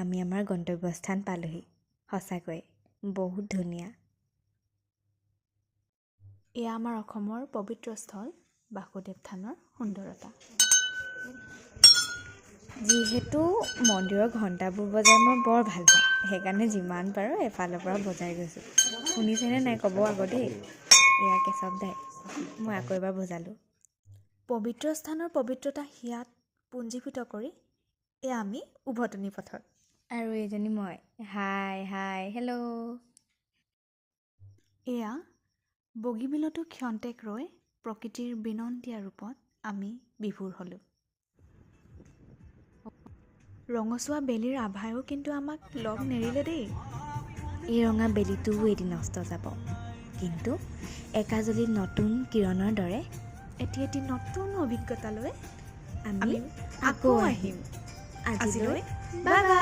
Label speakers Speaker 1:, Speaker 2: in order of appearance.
Speaker 1: আমি আমাৰ গন্তব্যস্থান পালোহি। সঁচাকৈ বহুত ধুনীয়া।
Speaker 2: এয়া আমাৰ অসমৰ পবিত্ৰ স্থল বাসুদেৱ থানৰ সুন্দৰতা।
Speaker 1: যিহেতু মন্দিৰৰ ঘণ্টাবোৰ বজাই মই বৰ ভাল পাওঁ, সেইকাৰণে যিমান পাৰোঁ এফালৰ পৰা বজাই গৈছোঁ। শুনিছেনে নাই ক'ব আকৌ দেই। এয়া কেশৱ দাই, মই আকৌ এবাৰ বজালোঁ।
Speaker 2: পবিত্ৰ স্থানৰ পবিত্ৰতা হিয়াত পুঞ্জীভূত কৰি এয়া আমি উভতনি পথত।
Speaker 1: আৰু এইজনী মই, হাই হাই হেল্ল'।
Speaker 2: এয়া বগীবিলতো ক্ষন্তেক ৰৈ প্ৰকৃতিৰ বিনন্দীয়া ৰূপত আমি বিভোৰ হ'লোঁ। ৰঙচুৱা বেলিৰ আভায়ো কিন্তু আমাক লগ নেৰিলে দেই।
Speaker 1: এই ৰঙা বেলিটোও এদিন অস্ত যাব, কিন্তু একাজলি নতুন কিৰণৰ দৰে
Speaker 2: এটি নতুন অভিজ্ঞতালৈ
Speaker 1: আমি
Speaker 2: আকৌ আহিম। আজিলৈ বাই বাই।